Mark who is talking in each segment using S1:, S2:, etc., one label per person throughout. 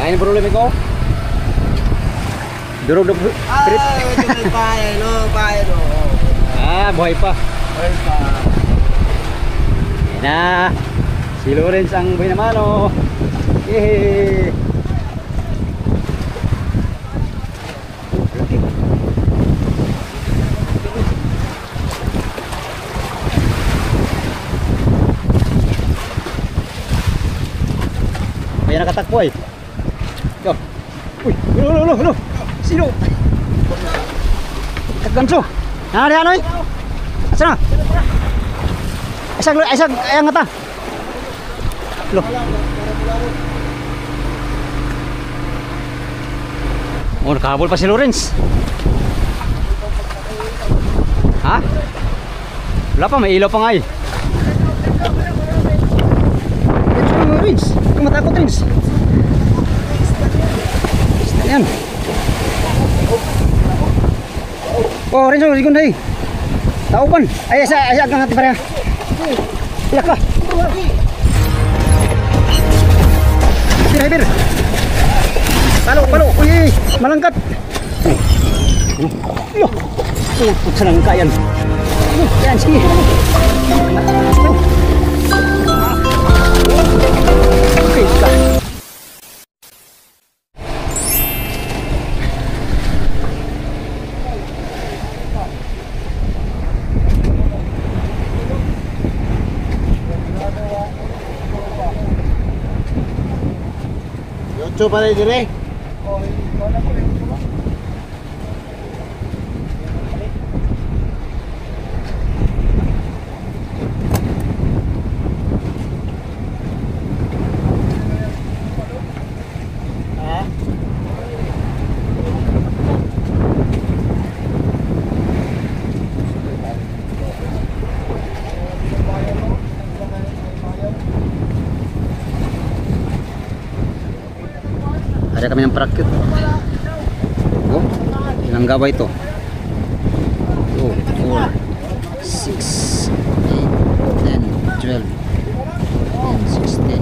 S1: Lain problema ko. Durog na trip. Ah, buhay pa.
S2: Buhay pa.
S1: Yan na. Si Lawrence ang buhay naman oh. Yehey. Kaya nakatakbo eh. Yo. Uy, lo. Sino? Kaganso. Nari ano eh? Asa na? Isag ayang ngata. Lo. Oh, nakahabol pa si Lawrence. Ha? Wala pa, may ilaw pa nga eh. Lawrence, huwag matakot Lawrence. Ayan. Oh, Renzo, sigon day. Tauban. Ay, asa kang hati pareha. Iyak ka. Bir. Palo. Uy, malangkat. Yo. Senang kayan. Yan, sige. Okay, ka.
S2: Coba deh dire.
S1: Ada kami yang perakit. Oh, ilang gawai ito. 2, 4, 6, 8, 10, 12, 16,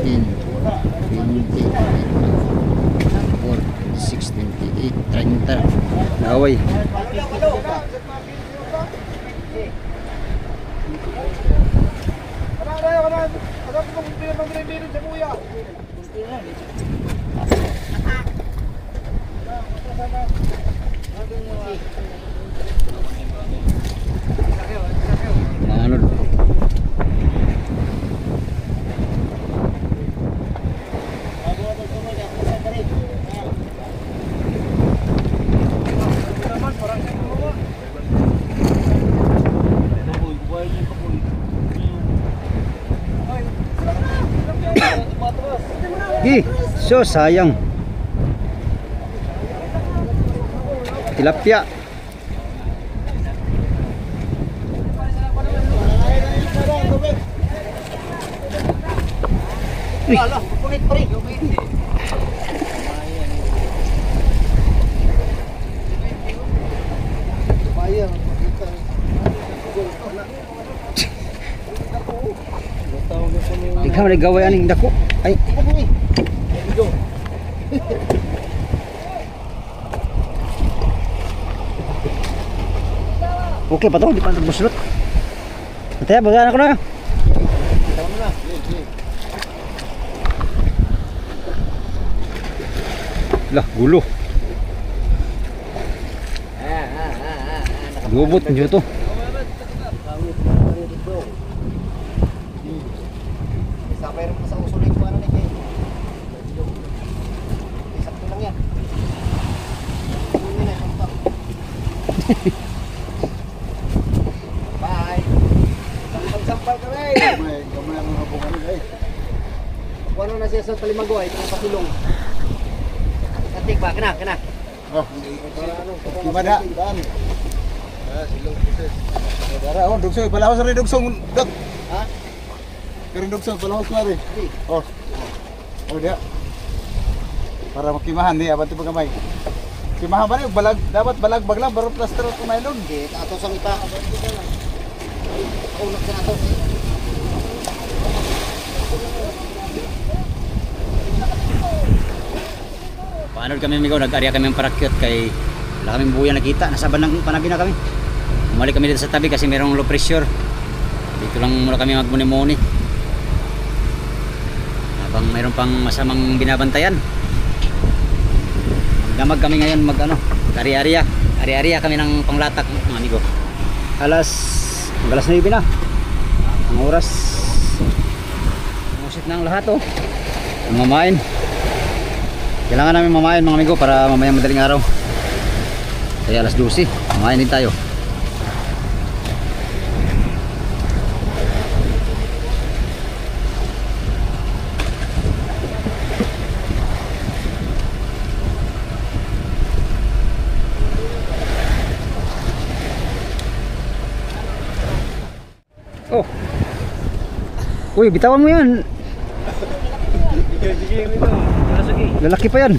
S1: 18, 20, 4, 6, 28, 30 gawai. Ano? So sayang. Tilapia.
S2: Alah, punit pa rin.
S1: Ikaw na gaway aning dako. Ay. Okay pa to, di pa buslot. Nataya, bagaan ako na. Lah, gulo. Gubot nyo to.
S2: Sampai rin sa usulit ko ano ni. Sakto lang yan. Bye. Sampal kami. Gamay ang mga bunga nila eh. Kuano na siya sa Talimago ay kung pasilong. Katik ba kena.
S3: Oh, gimana? Silong proses. Dara on dugsong palawas rin dugsong dok.
S2: Ha?
S3: Kering dugsong palawas mari. Oh. Oh dia. Para makimahan ni abante pagamay. Kimahan ba ni balag dapat balag baglang baru plaster ko nylon.
S2: Di ato sang ipa. Unak sa ato.
S1: Ano kami amigo, nag-area kami ng parakyut kay wala kaming buya nakita, nasa bandang Panabi na kami. Umalik kami dito sa tabi kasi mayroong low pressure. Dito lang muna kami magmuni-muni. Habang mayroon pang masamang binabantayan. Magdamag kami ngayon ari-ariya kami ng panglatak mga amigo. Alas 9 na. Ang oras. Musit na ang lahat oh. Mamain. Kailangan namin mamain mga amigo para mamaya madaling araw. Kaya alas 12, mamain din tayo. Oh. Uy, bitawan mo yan. Lalaki pa yan.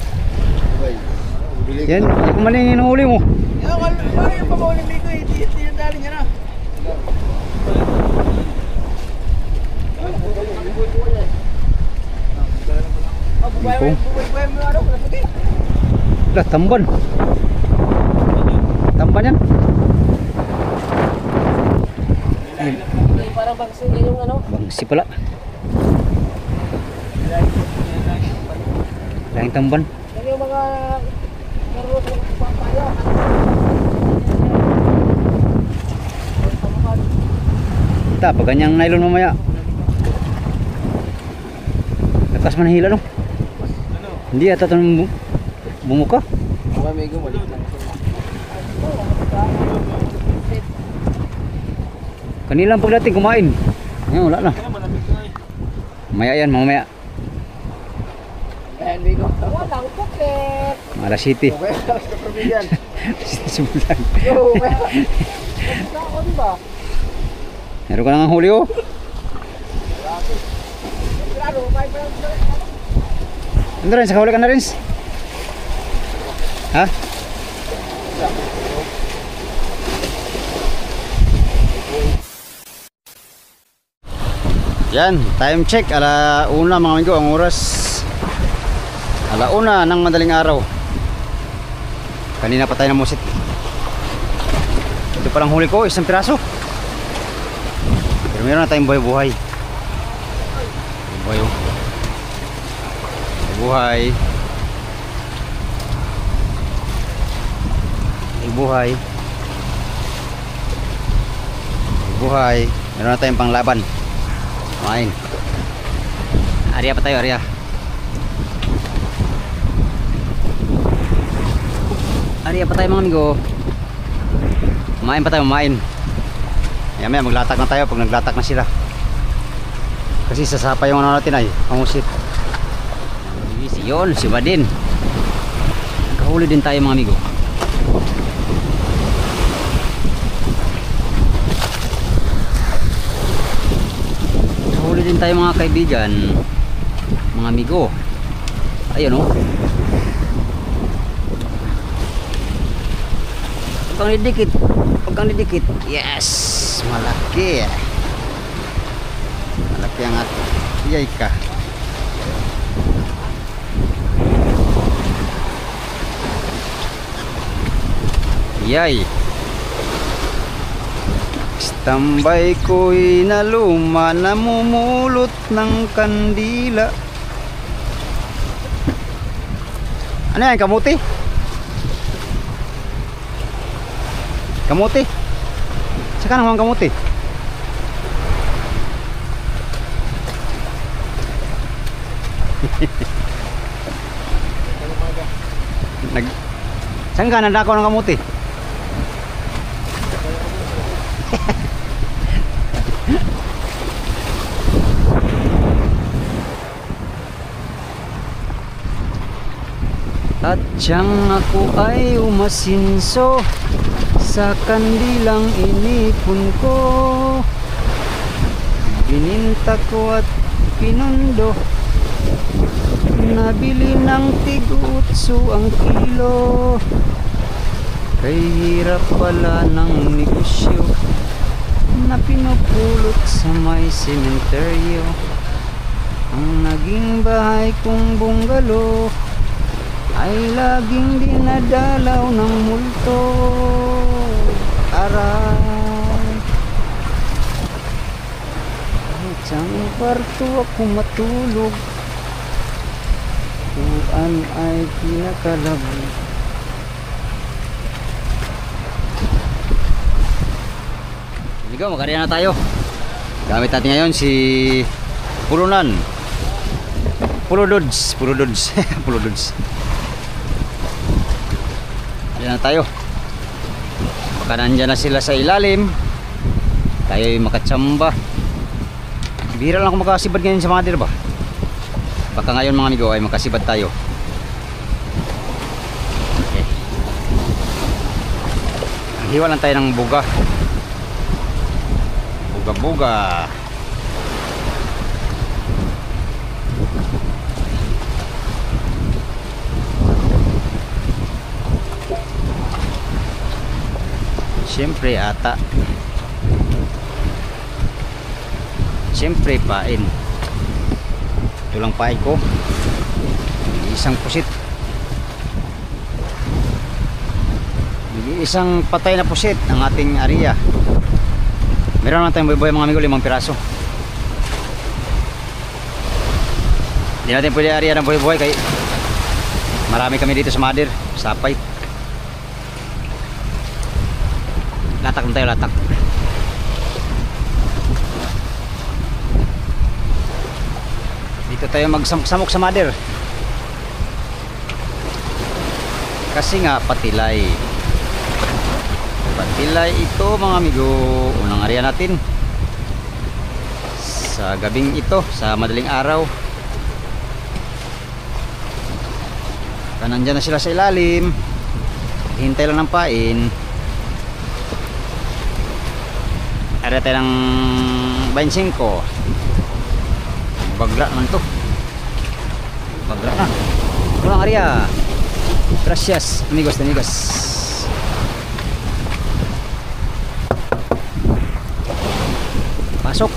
S1: Yan, kung mali yung hinuhuli mo.
S2: Yung pamauling ligo, tinadali niya na. Bubuhay mo ano, sige.
S1: Lah, tamban. Tamban yan.
S2: Parang bangsi yung ano.
S1: Bangsi pala. Lahing tamban.
S2: Yung mga karot ng papaya.
S1: Ta, pag ganyang nylon mamaya. Lakas man hila no. Hindi ata itong bumuka.
S2: May gumalik lang.
S1: Kanilang pagdating kumain. Ngayon wala na. Mamaya yan, mamaya.
S2: Ayan, Bigo. Walang pukit.
S1: Alas City.
S2: Okay, alas kapamilyan.
S1: Simulan.
S2: Yo, kaya. Ako diba?
S1: Meron ka nang huli oh.
S2: Grado, may pa lang.
S1: Ano rin, sakahuli ka na rin. Ha? Yan, time check, alauna mga amigo, ang oras alauna ng madaling araw. Kanina pa tayo namusit. Ito palang huli ko, isang piraso. Pero meron na tayong buhay-buhay. Buhay oh. Buhay. Buhay. Buhay. Meron na tayong panglaban. Main. Area pa tayo, area. Area pa tayo mga amigo. Main pa tayo, main. Maya maglatak na tayo pag naglatak na sila. Kasi sasapa yung ano natin ay, pangusit. Yun, si Badin. Kahuli din tayo mga amigo. Kahuli din tayo mga kaibigan. Mga amigo. Ayun oh. Huwag kang didikit. Huwag kang didikit. Yes! Malaki. Malaki ang at iyay ka. Yay. Tambay ko'y naluma, namumulot ng kandila. Ano yan, kamuti? Kamuti? Saka naman kamuti? Saan ka nandako ng kamuti? At siyang ako ay umasinso sa kandilang inipon ko. Bininta ko at pinundo, nabili ng tig-utso ang kilo. Kay hirap pala ng negosyo na pinupulot sa may sementeryo. Ang naging bahay kong bungalo ay laging dinadalaw ng multo. Aray, sa kwarto ako matulog, tuan ay kinakalabog. Ligaw, magkariya na tayo. Gamit natin ngayon si Pulunan. Puludods. Puludods. Puludods. Ayan na tayo. Baka nandyan na sila sa ilalim. Tayo'y makatsamba. Bihira lang ako makasibad ngayon sa mother ba? Baka ngayon mga amigo ay makasibad tayo. Okay. Hiwa lang tayo ng buga. Buga-buga. Siyempre ata. Siyempre pain. Ito lang pain ko. Isang pusit. Isang patay na pusit ang ating area. Meron naman tayong buhay mga amigo, 5 piraso. Hindi natin pwede area ng buhay-buhay kay marami kami dito sa mother. Sapay. Latak na tayo, latak. Dito tayo magsamok sa mother. Kasi nga patilay. Patilay ito mga amigo. Unang area natin. Sa gabing ito, sa madaling araw. Nandyan na sila sa ilalim. Hintay lang ng pain. Area tayo ng 25. Bagla naman to. Bagla na. Ito lang area. Gracias amigos and amigas. Pasok.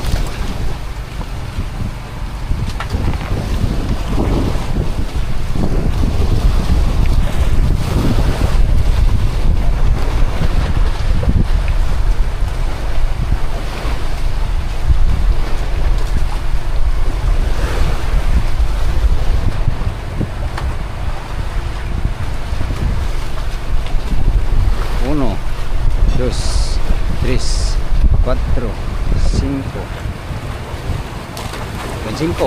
S1: Uno, dos, tres, cuatro, cinco. 25.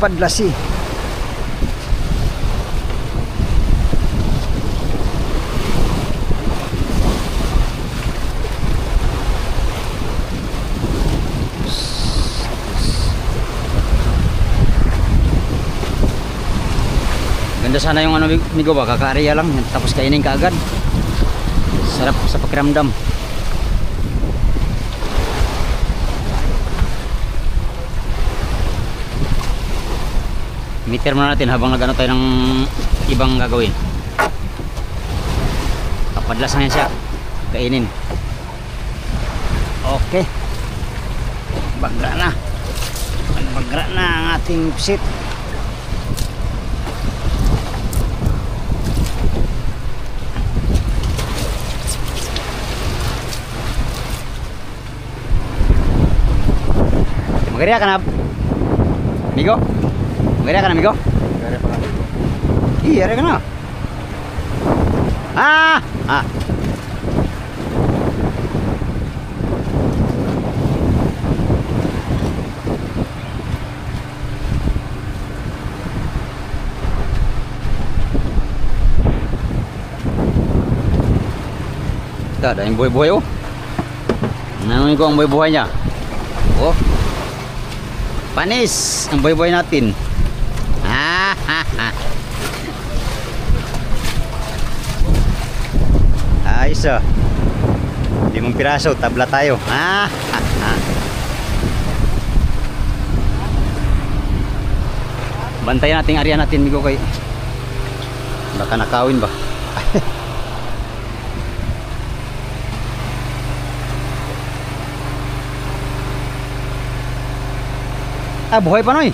S1: Padlasi. Ganda sana yung ano migo ba, kakaariya lang tapos kainin ka agad. Sarap sa pakiramdam. Meter muna natin habang nagano tayo ng ibang gagawin. Kapadlas na yan siya. Kainin. Okay. Bagra na. Bagra na ang ating pusit. Magariya ka na, amigo? Magariya ka na, amigo?
S3: Magariya pa amigo.
S1: Iya, ka na. Ah! Ah! Ito, ada yung buhay-buhay oh. Nanonood ko ang buhay-buhay niya. Oh. Panis ang buhay-buhay natin. Ah, ha, ha. Ayos oh. 5 piraso, tabla tayo. Ah, ha, ha. Bantayan natin ang area natin, migo, kay baka nakawin ba. Ah, buhay pa noy.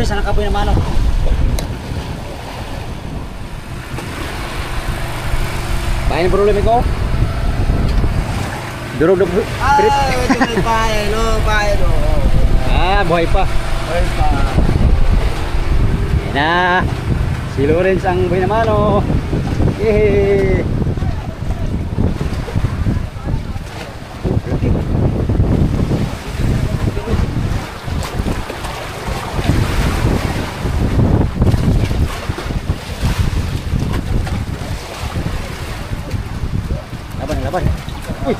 S1: Sana kapoy na mano. Bayan problema ko. Durog na pirit. Ah, buhay pa. Yan na. Si Lawrence ang buhay na mano. Yehey. Laban. Uy.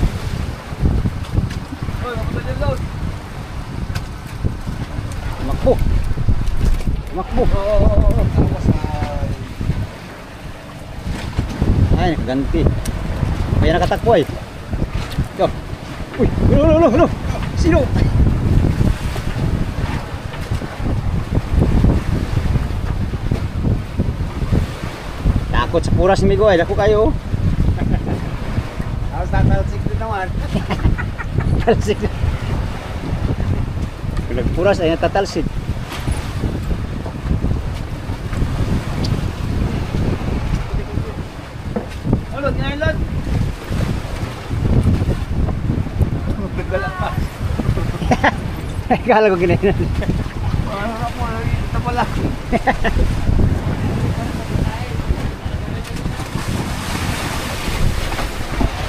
S1: Makbo. Ay, ganti. May nakatakbo ay. Yo. Uy, no. Sino? Takot sa puras ni Migo ay, dako kayo.
S2: Tatalsik din naman.
S1: Tatalsik. Kung nagpuras ay natatalsik.
S2: Ulod, ngayon lod. Nagdala pa.
S1: Kala ko ginayon.
S2: Ano na po, ito pala.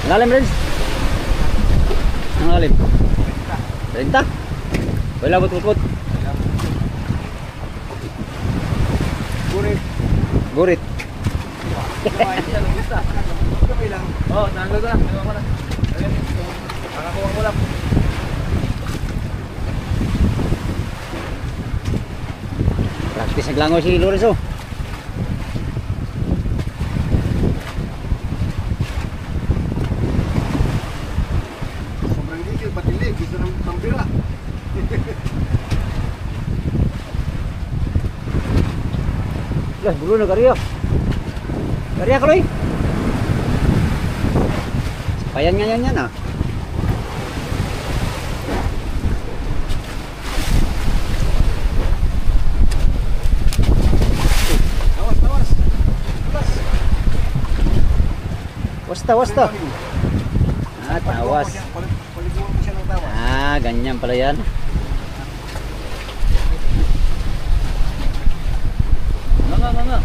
S1: Lalim rin. Ang lalim. 30. Wala but. Gurit.
S2: Oh, nanggal ko lang. Nakakuha ko lang.
S1: Practice naglangaw si Lorenzo.
S2: Sobrang ligil, patilig. Gusto ng pambira.
S1: Lah, bulu na kariya. Kariya Kroy. Sapayan nga yan ah. Wasta. Ah, tawas.
S2: Paliguan mo siya ng tawas.
S1: Ah, ganyan pala yan.
S2: Nga.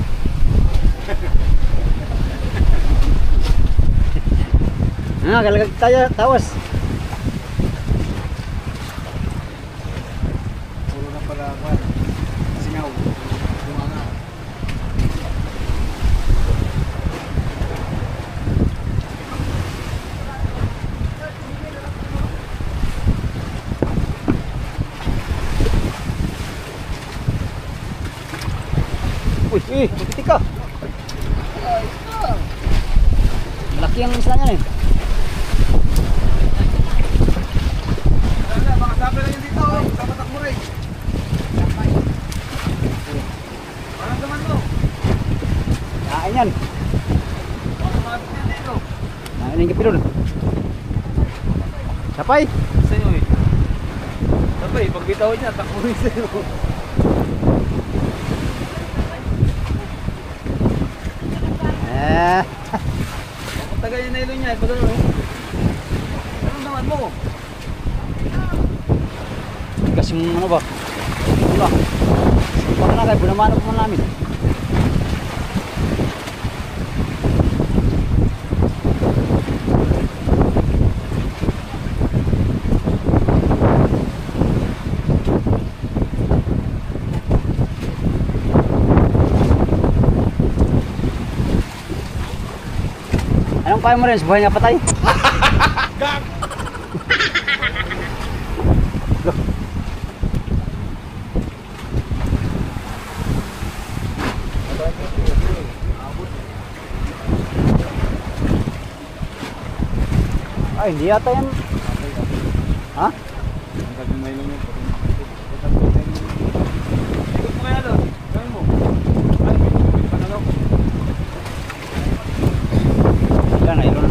S1: Ah, galagag tayo, tawas. Titik ka. Malaki ang isla niyan eh.
S3: Mga sabi lang yun dito. Kapatak mo rin. Parang naman mo.
S1: Kain yan.
S3: Kumapit yan dito.
S1: Kain yung kapilon. Sapay.
S3: Sa'yo eh. Sabay, pag bitaw niya, takbo rin sa'yo. Tagal yung nailo niya, pag ano. Ano naman mo?
S1: Kasi ano ba? Wala. Baka na kayo, bunamano pa man namin. Anong kaya mo rin? Buhay nga patay? Ay, hindi yata yan. Ha?
S3: Ang sabi mo yun. Ikot mo kaya doon. Gawin mo. Ay, panalaw.
S1: Ilan na, ilan na.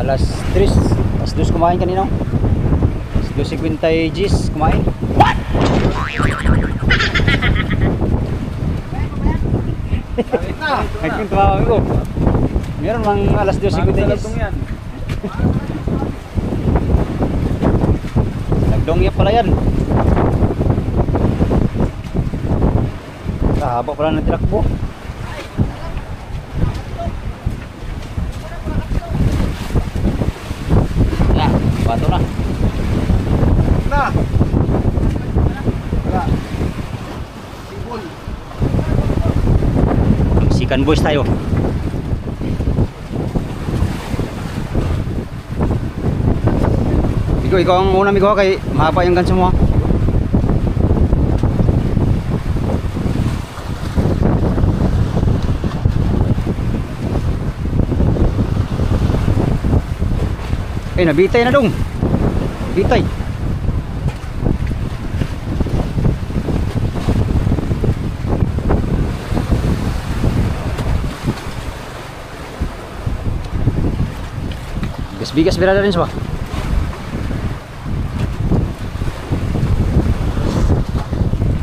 S1: Alas 3, alas 2 kumain kanina. Alas 2.50 G's kumain. What?
S3: Bakit na?
S1: Nagpunta tumawag ko. Meron mang alas 2.50 G's.
S3: yan.
S1: Nagdongya pala yan. Kahaba pala ng tilakbo. Na, bato na.
S3: Na! Wala. Sipol.
S1: Sikan boys tayo. Ikaw ang unang migo kay mahaba yung ganso mo. Eh, nabitay na dong. Bitay. Bigas berada rin sa.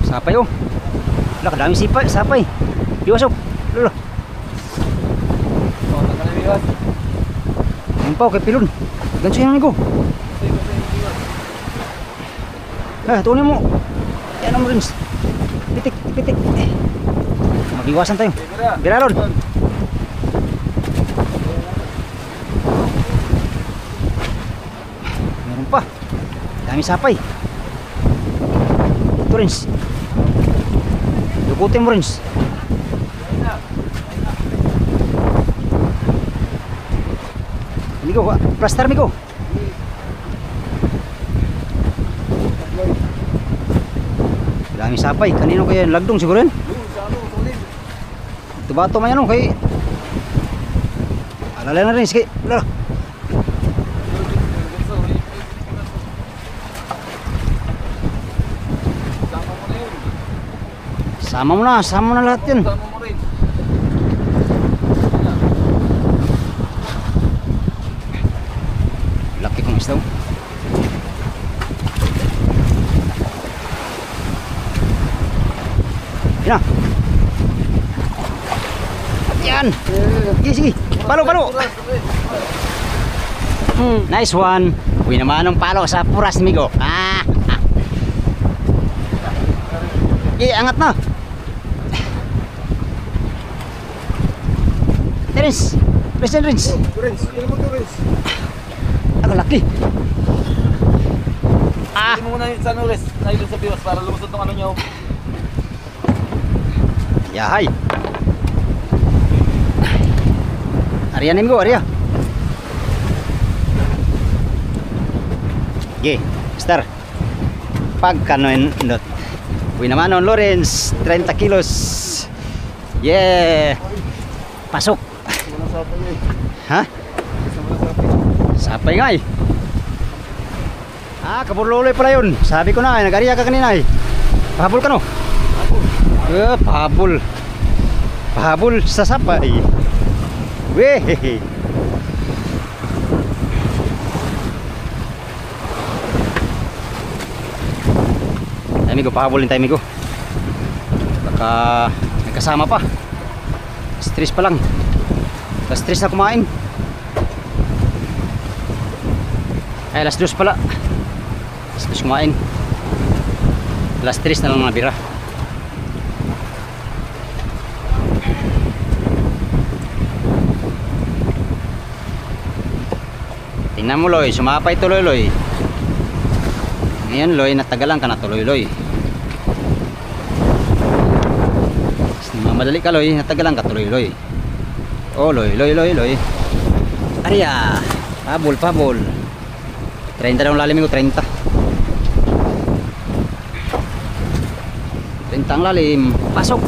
S1: Sapay oh. Wala, kadaming sapay. Iwas oh. Lolo.
S3: Oh, tagal na iwas.
S1: Impaw kay pilon. Ganso yan ko. Tunin mo. Yan ang rings. Pitik. Mag-iwasan tayo. Biralon. Meron pa. Dami sapay. Ito rings. Dukutin mo rings. Migo, plaster migo. Dami sapay. Kanino kaya yung lagdong siguro yun? Tubato man yan kay alala na rin. Sige, lala. Sama mo na lahat yun. Laki kong isdaw. Yan. Yan. Sige. Palo. Nice one. Uy naman ang palo sa puras migo. Angat na. Terence. Terence. Ako laki.
S3: Hindi mo muna yung sa Nures. Nailo sa biwas para lumusot ng ano nyo.
S1: Yahay. Arianin ko, Aria. Ge, star. Pag kanoin ndot. Uwi naman on Lawrence, 30 kilos. Yeah. Pasok.
S3: Wala sa atin eh.
S1: Ha?
S3: Wala sa atin.
S1: Sapay nga eh. Ah, kaburluloy pala yun. Sabi ko na, nag-ariya ka kanina eh. Pahabol ka no? Pahabol. Pahabol sa sapay. Weh. Migo, pahabulin tayo Migo. Baka may kasama pa. Stress pa lang. Stress na kumain. Ay, alas 2 pala. Alas 2 kumain. Alas 3 na lang nabira. Tingnan mo Loy, sumapay tuloy Loy. Ngayon Loy, natagalan ka na tuloy Loy. Madali ka Loy, natagalan ka tuloy Loy. Oh Loy, Loy. Ariya, pabol. 30 daw lalim ko, 30. 30 ang lalim, pasok.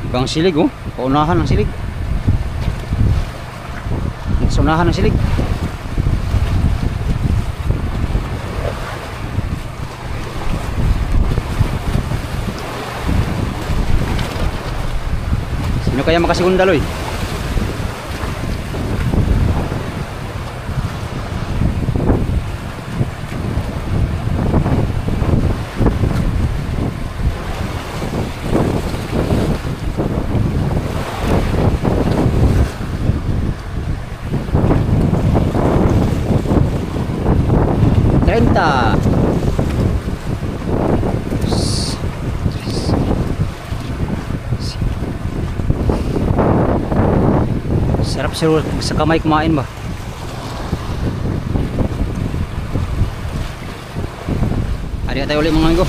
S1: Ibang silig oh, paunahan ng silig. Sa unahan ng silig. Sino kaya makasigunda Loy? Sarap sa kamay kumain ba? Ari tayo ulit mga amigo.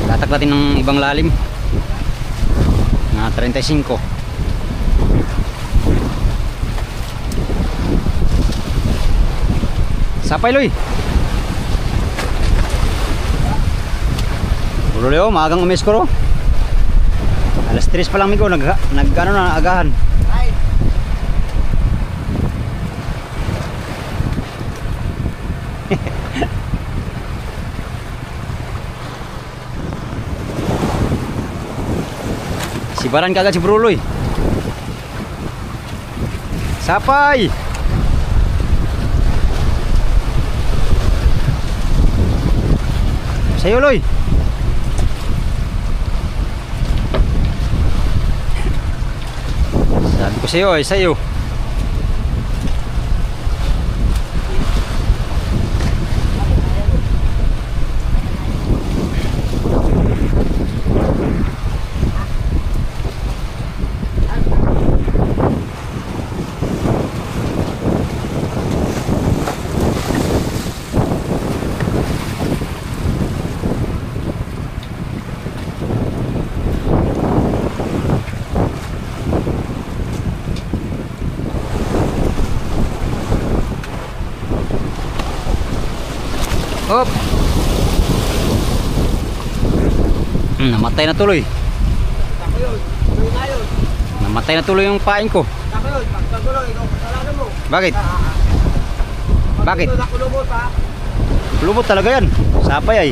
S1: Tatak natin ng ibang lalim na 35. Sapay Loy. Puro Leo, maagang umis ko ro. Alas 3 pa lang migo, ano na agahan.
S2: Ay.
S1: Sibaran kagad si Bruloy. Sapay. Sayo Loy. Sabi ko sa'yo ay sa'yo. Hop. Namatay na tuloy. Namatay na tuloy yung pain ko. Bakit? Bakit? Lumot talaga yan. Sapay ay.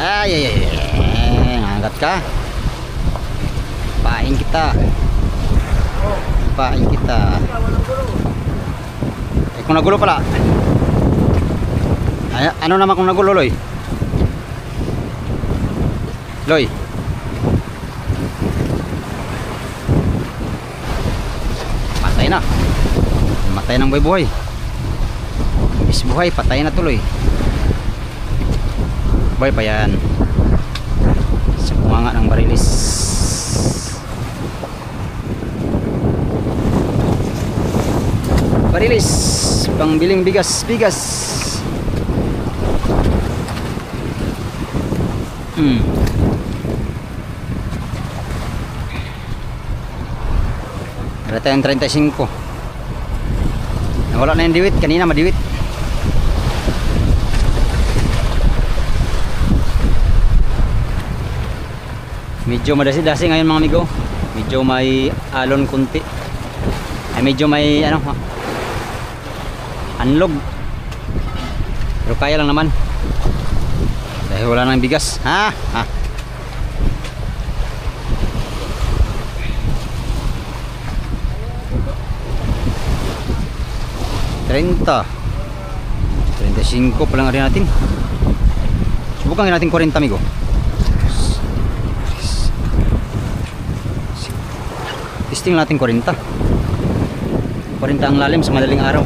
S1: Ay. Angkat ka. Pain kita. Pain kita. Kung nagulo pala. Ay, ano naman kung nagulo, Loy? Loy. Patay na. Matay ng buhay. Is buhay, patay na tuloy. Bay pa yan. Sa bunganga ng Marilis. Marilis, pangbiling bigas. Ada tayong 35. Nawala na yung diwit, kanina madiwit. Medyo madasi-dasi ngayon mga amigo. Medyo may alon kunti. Ay medyo may ano, anlog. Pero kaya lang naman. Dahil wala nang bigas. Ha? 30 35 pa lang rin natin. Subukan natin 40 amigo. Testing natin 40 ang lalim sa madaling araw.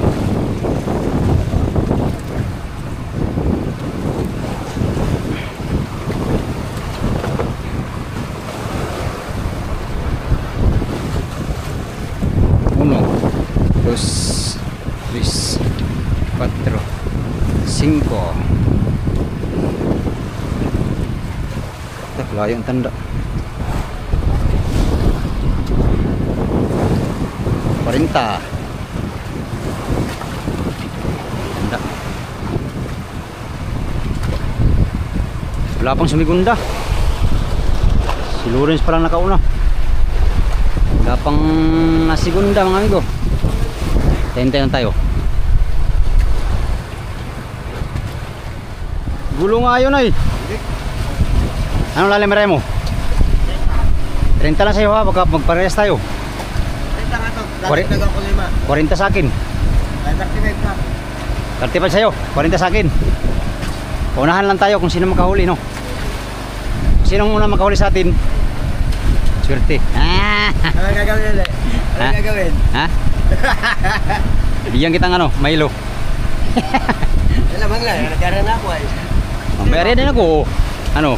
S1: Uno, dos, tres, cuatro, cinco. Layo ang tanda. 40. Tanda. Wala pang sumigunda. Si Lawrence pa lang nakauna. Wala pang nasigunda mga amigo. Tayo na tayo. Gulo nga yun ay. Anong lalim meray mo? 30 lang sa'yo ha, baka magparehas tayo.
S2: 30 nga to.
S1: 40 sa akin.
S2: 35
S1: 35 sa'yo, 40 sa akin. Unahan lang tayo kung sino makahuli, no? Sinong unang makahuli sa atin? Swerte.
S2: Ano gagawin ulit? Ano gagawin?
S1: Ha? Bigyan kitang ano, Milo.
S2: Lamang lang, nagkaroon na ako ay.
S1: Mamaya din ako. Ano?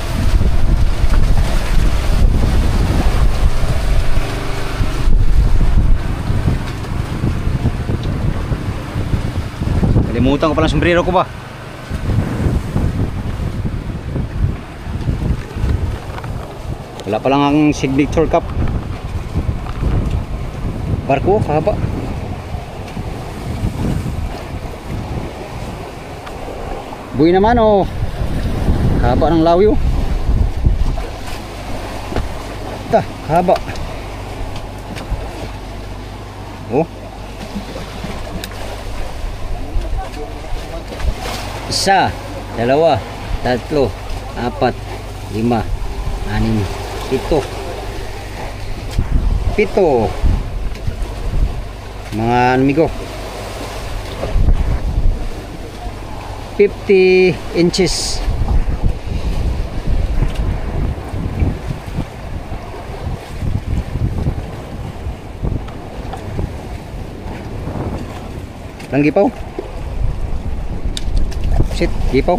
S1: Kalimutan ko palang sombrero ko ba? Wala pa lang ang signature cup. Barko, haba. Buhay naman oh. Haba ng lawyo. Haba. Oh. Isa, dalawa, tatlo, apat, lima, anim, pito. Mga amigo, 50 inches. Lang gipaw. Sit, gipaw.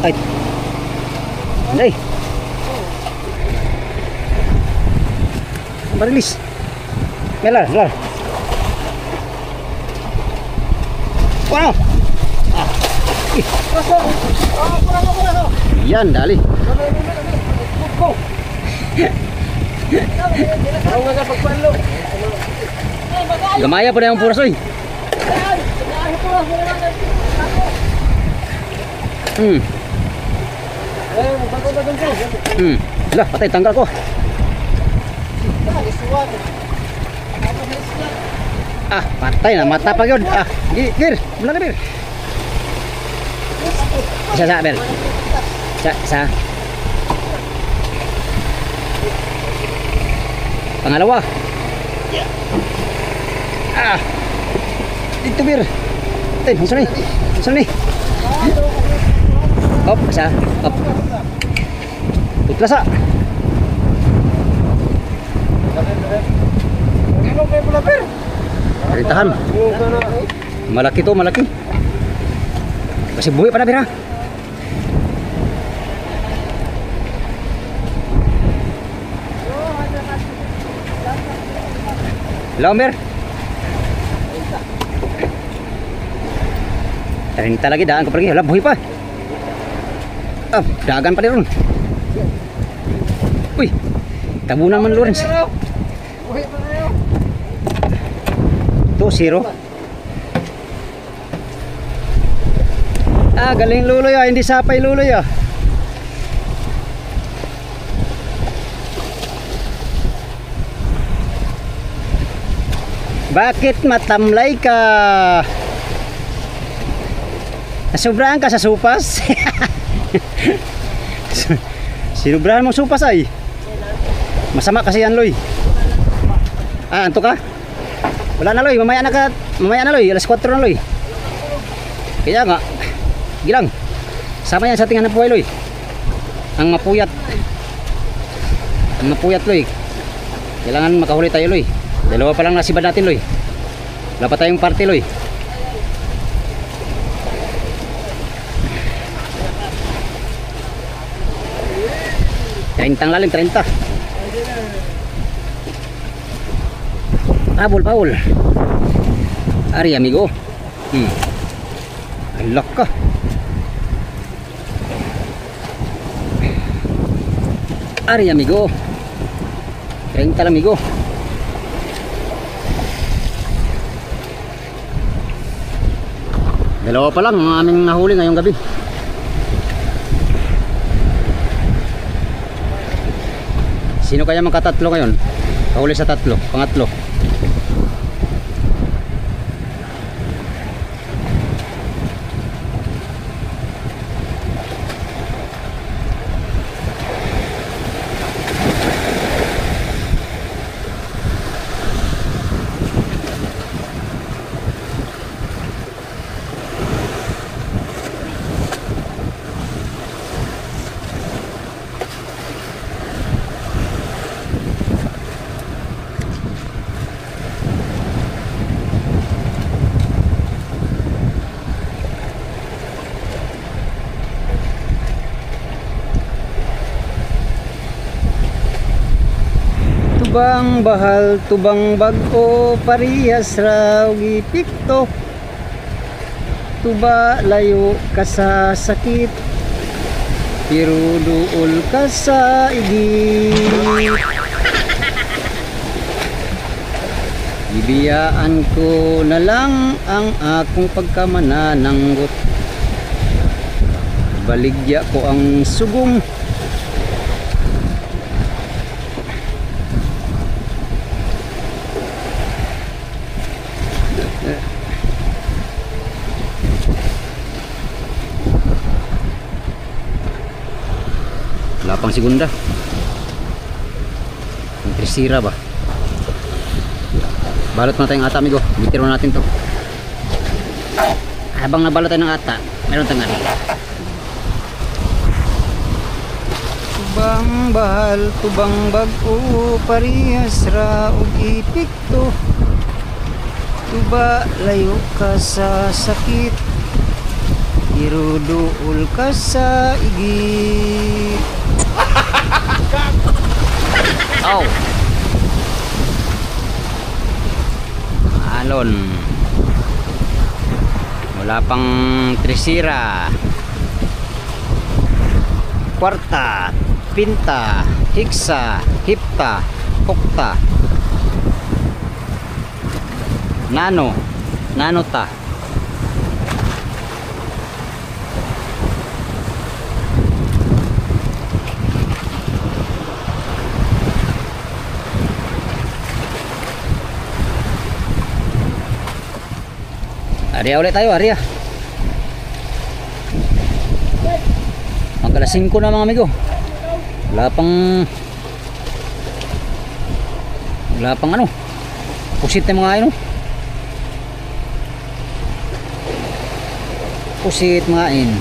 S1: Ay. Anday. Marilis. Melar, melar. Wow. Ah. Ih. Yan, dali. Gamaya pa na yung puras, oy. Lah, patay tanggal ko. Ah, patay na mata pa gyud. Ah, gir, mula bir. Sa ber. Sa. Pangalawa. Ah. Dito bir. Tay, sini. Sini. Hop, sa. Hop. Putlasa. Peritahan. Malaki to, malaki. Kasi buhay pa na bira. Lomber. 30 lagi daan ko pergi. Hala, buhay pa. Ah, dagan pa din ron. Uy, tabunan man Lawrence. 2-0. Ah, galing Luloy ah, hindi sapay Luloy ah. Bakit matamlay ka? Nasubrahan ka sa supas? Sinubrahan mo supas ay. Masama kasi yan Loy. Ah, anto ka? Wala na Loy, mamaya na Loy, alas 4 na Loy. Kaya nga, gilang. Sama yan sa tingan ng buhay Loy. Ang mapuyat. Ang mapuyat Loy. Kailangan makahuli tayo Loy. Dalawa pa lang nasibad natin Loy. Wala pa tayong party Loy. Trintang lalim, 30. Paul. Ari amigo. Ay laka. Ari amigo. 30 lang amigo. Dalawa pa lang ang aming nahuli ngayong gabi. Sino kaya makatatlo ngayon? Kahuli sa tatlo, pangatlo. Tubang bahal, tubang bago, parihas raw gipikto. Tuba layo ka sa sakit, pero duol ka sa igit. Ibiyaan ko na lang ang akong pagkamanananggot. Baligya ko ang sugong. Wala pang segunda. Ang trisira ba? Balot na tayong ata amigo. Bitiro natin to. Habang nabalot tayo ng ata, meron tayong ari. Tubang bahal, tubang bago, parihas ra og ipikto. Tuba layo ka sa sakit, Iruduul ka sa igi. Oh. Alon. Wala pang trisira. Kwarta, pinta, hiksa, hipta, hukta. Nanota. Area ulit tayo, area. Magkala 5 na mga amigo. Wala pang ano. Pusit na mga ano. Pusit mga in.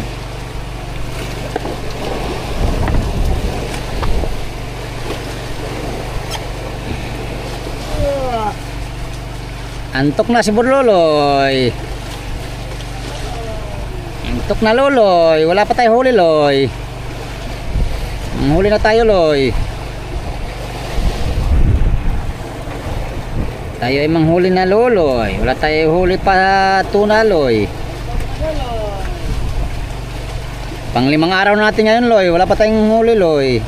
S1: Antok na si Burloloy. Antok na Loloy. Wala pa tayo huli, Loy. Huli na tayo, Loy. Tayo ay manghuli na, Loloy. Wala tayo huli pa tuna, Loy. Pang-5 araw natin ngayon, Loy. Wala pa tayong huli, Loy.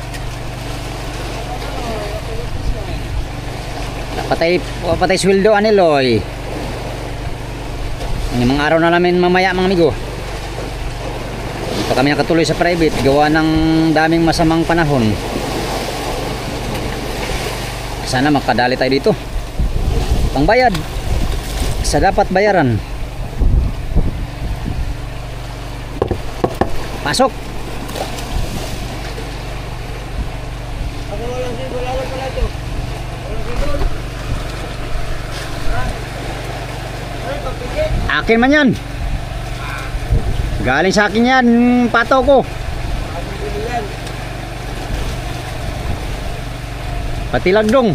S1: Wala pa tayo sweldo, ani, Loy. 5 araw na namin mamaya, mga amigo. Hindi pa kami nakatuloy sa private. Gawa ng daming masamang panahon. Sana makadali tayo dito. Pangbayad sa dapat bayaran. Pasok. Akin man yan. Galing sa akin yan, pato ko. Pati lagdong.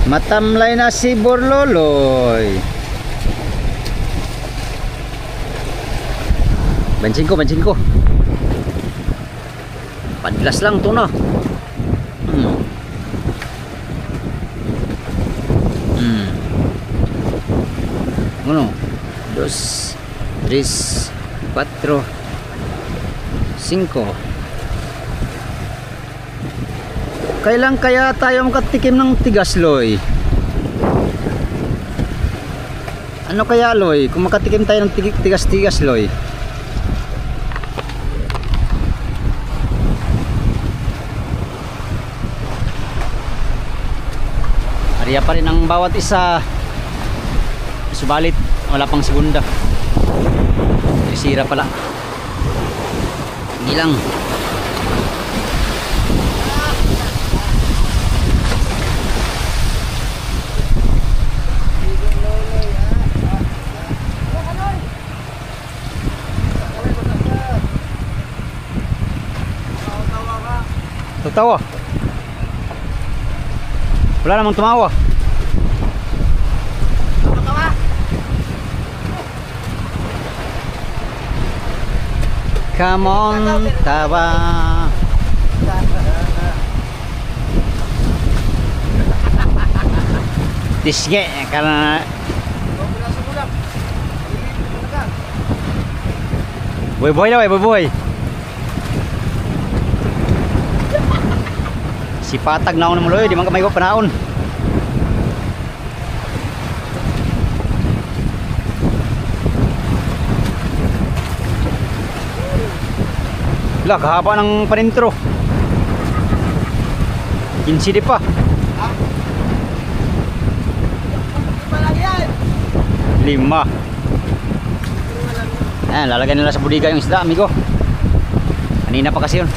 S1: Matamlay na si Burloloy. Bensin ko. Padlas lang to na. Uno, dos, tres, cuatro, cinco. Kailan kaya tayo makatikim ng tigas, Loy? Ano kaya, Loy? Kung makatikim tayo ng tigas-tigas, Loy. Ariya pa rin ang bawat isa. Subalit, wala pang segunda. Sira pala. Hindi lang. Tawa. Wala namang tumawa. Come on, tawa. Disge karena boy lah, boy. Si patag naon mo loy, di man ka may panahon. Lah, kahaba ng panintro. 15 di pa. Lima. Lalagyan nila sa budiga yung isda, amigo. Kanina pa kasi yun.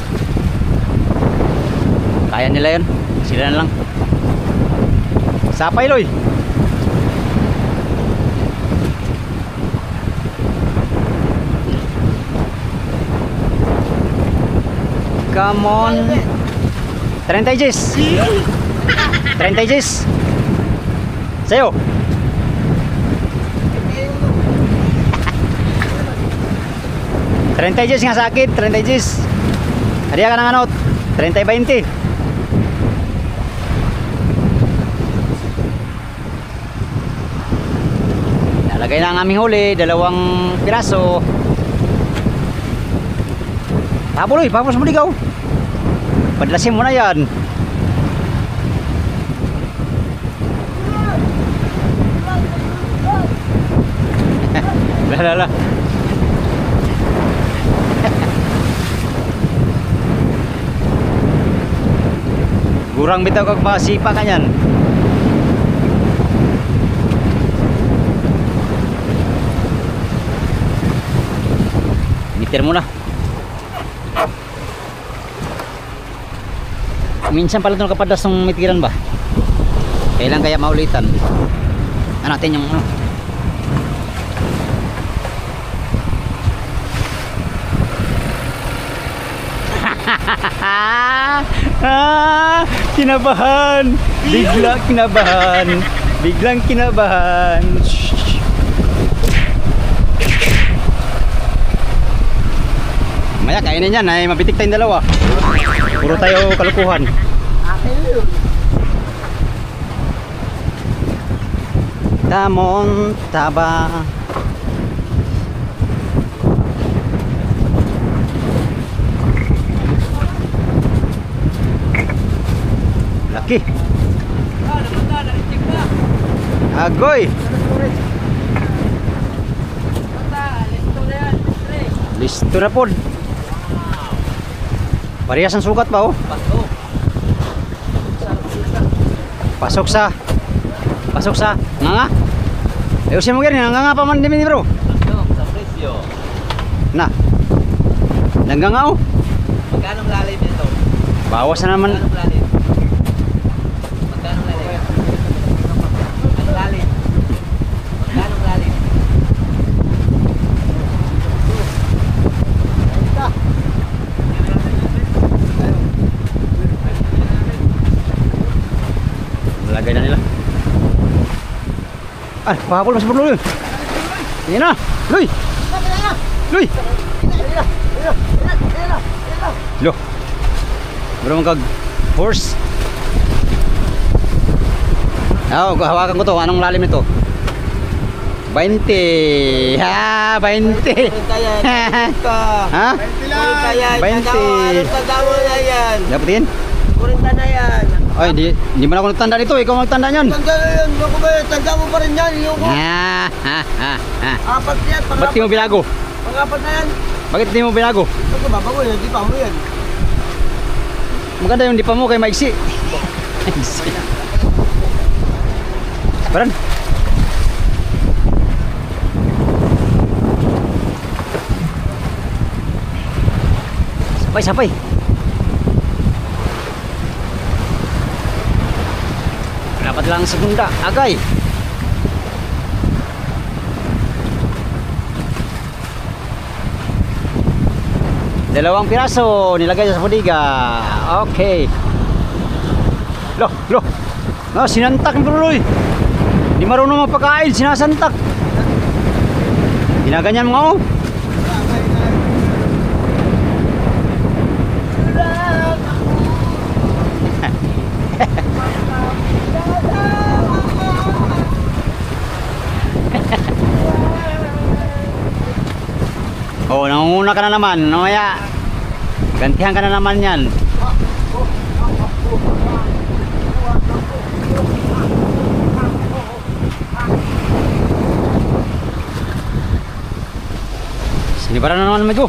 S1: Kaya nila yun. Sila na lang. Sapay, Loy. Come on. 30 Gs. 30 Gs. Sa'yo. Trenta Gs nga sa akin, 30 Gs. Hadiya ka ng ano, 30-20. Nalagay na ang aming huli, 2 piraso. Tapuloy, papos mo ligaw. Padlasin mo na yan. Lala. Kurang bitaw kag masipa kanyan. Bitir mo na. Minsan pala ito nakapadas ng mitiran ba? Kailan kaya maulitan? Ano natin yung ano? Kinabahan. Biglang kinabahan. Biglang kinabahan. Maya kainin yan ay mabitik tayong dalawa. Puro tayo kalukuhan. Tamon taba. Laki. Agoy. Listo na po. Parehas ang sukat ba oh? Pasok sa nganga. Ayusin mo ganyan, nganga pa man din bro.
S2: Sa presyo.
S1: Na. Nanganga oh.
S2: Magkano lalim nito?
S1: Bawas na naman.
S2: Magkano lalim? Magkano lalim? Ang lalim. Magkano lalim?
S1: Lagay na nila. Ah, pahapol mas perlu. Yan na. Luy. Luy. Lo. Bro kag horse. Oh, hawakan ko to. Anong lalim nito? 20. Ha, 20. Ha? 20.
S2: Tanda mo na yan.
S1: Dapat yan?
S2: 40 na yan.
S1: Ay, di man ako nagtanda dito. Ikaw magtanda niyan.
S2: Tanda na yan. Ako ba? Tanda mo pa rin yan. Yung ko. Apat yan.
S1: Ba't di mo binago?
S2: Pang-apat na yan.
S1: Bakit di mo binago?
S2: Ito babago yan. Di pa mo yan.
S1: Maganda yung di pa mo kay maiksi. Maiksi. Paran. Sapay. Dapat lang segunda, agay. Dalawang piraso nilagay sa budiga. Okay. Loh. No, sinantak ni Bruloy. Di marunong magpakain, sinasantak. Ginaganyan mo. Oh, nangunguna ka na naman. Mamaya, gantihan ka na naman yan. Sinibaran na naman medyo.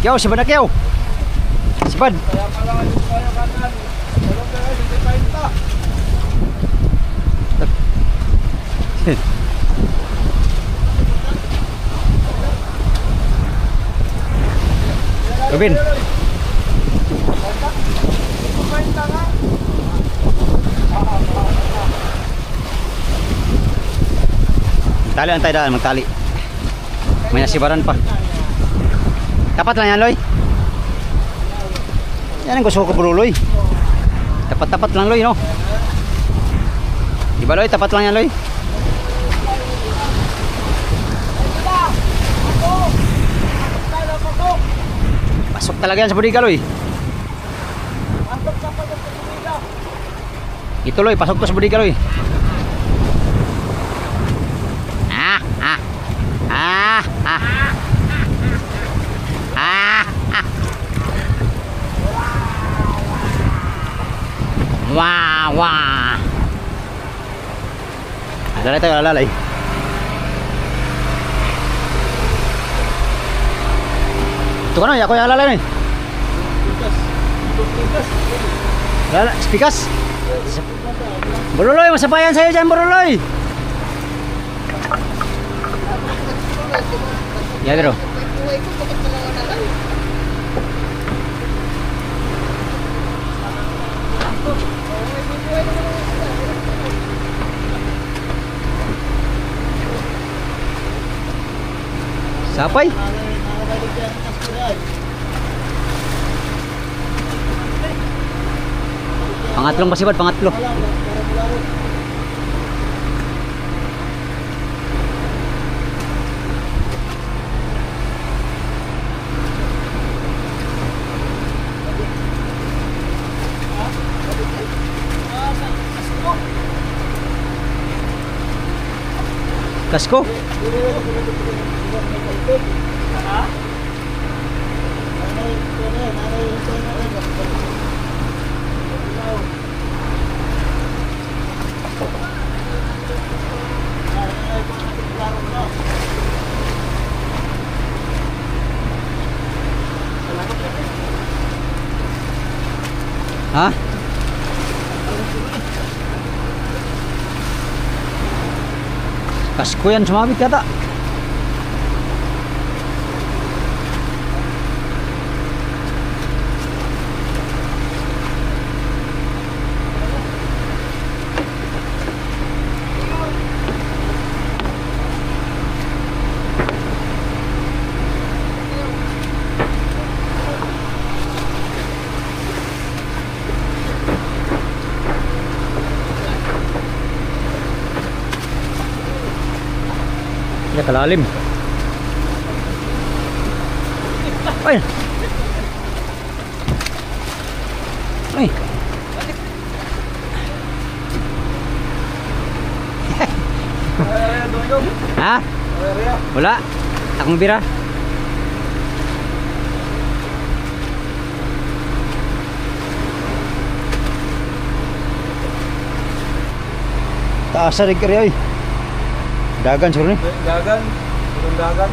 S1: Kyaw, sibad na kyaw. Sibad. Rubin. Tali ang tayo daan, magtali. May nasibaran pa. Dapat lang yan, Loy. Yan ang gusto ko bro Loy. Tapat-tapat lang Loy no. Di ba Loy? Tapat lang yan Loy. Pasok talaga yan sa bodega Loy. Ito Loy, pasok to sa bodega Loy. Ah, ah. Ah, ah. Ah, ah. Wah, wah. Alalay tayo, alalay. Ito ka na, ako yung alalay na eh. Lala, spikas. Buruloy, masabayan sa'yo dyan, Buruloy. Ya, bro. Sapay? Pangatlong pasibad, pangatlo. Kasko? Ha? Kasko yan, sumabit yata. Ya kalalim. Ay. Ay. Ha? Wala. Akong bira. Taas sa rig oi. Dagan siguro ni.
S3: Dagan. Turun dagan.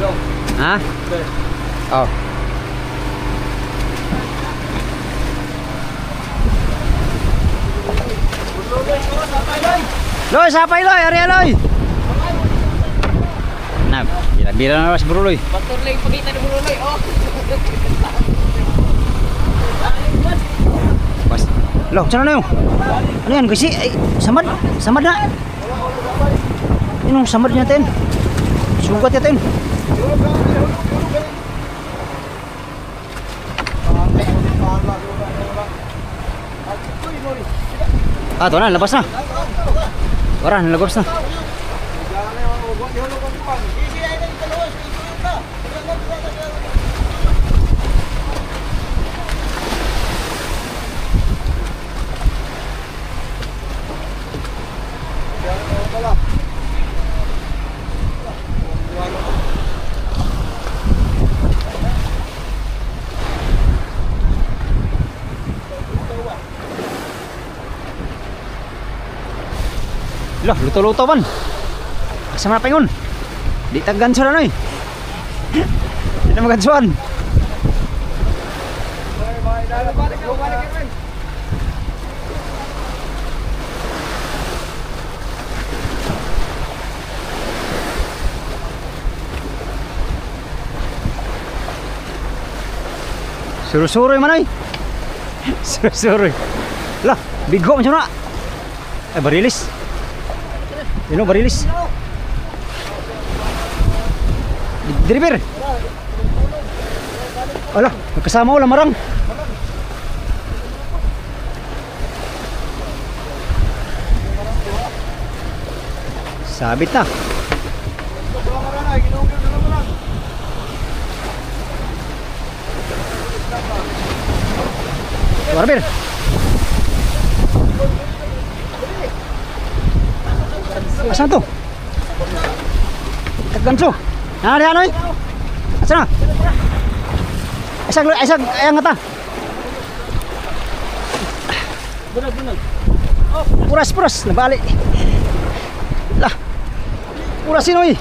S3: Dong.
S1: Ha? Oh. Loy, sapay loy, area loy. Nah, bila na si Bro Loy.
S2: Motor lang pagitan ng Buruloy. Oh.
S1: Pas. Loh, sana na yun? Ano yan? Kasi, ay, samad. Samad na. Yung samad natin. Sugat natin. Ah, ito na, labas na. Wala, nalagos na. Lah, luto-luto man. Asa man paingon? Di tagganso na noy. Di na magansuan. Suruh-suruh man oy. Suruh-suruh. Lah, bigo man siya na. Barilis. You know, barilis. Driver. Ala, kasama ko lamarang. Sabit na. Warbir. Asan to? Ganso. Ano ano? Asan na? Isag ayang ngata. Bunag. Puras nabali. Lah. Puras sinoy.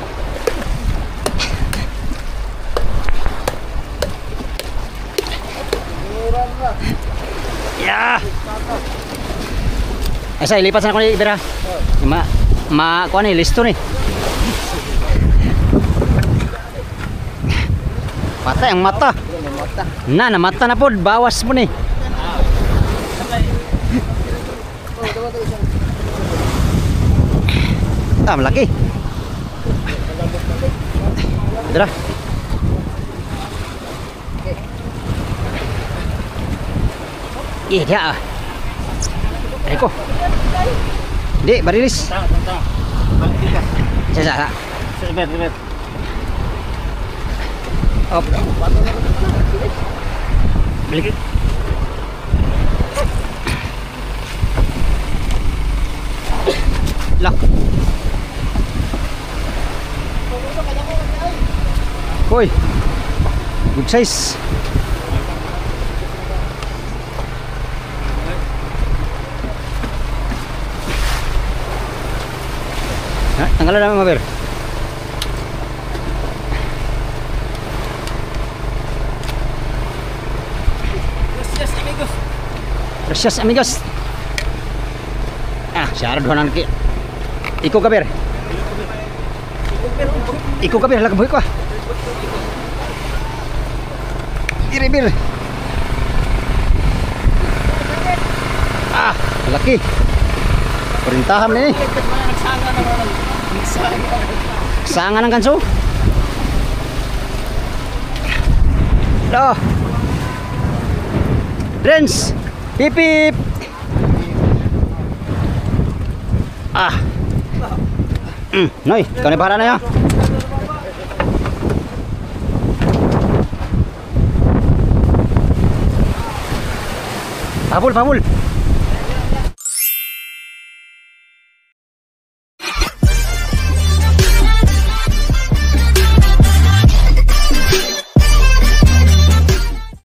S1: Ya. Asa ilipat sana ko ni Ibera. Kuan ni listo ni. Patay ang mata. Na mata na pod, bawas mo ni. Malaki. Dara. Iya. Aiko. Di, barilis. Sa. Ribet. Op. Balik. Lah. Hoy. Good size. Tanggalan namin maber. Gracias amigos. Syarad honan ki. Iko kaber. Lagboy ko. Iribir. Laki. Perintahan ni. Sangan ng kanso. Loh. Drens. Pipip. Noy, kau ni bahala na ya. Pabul.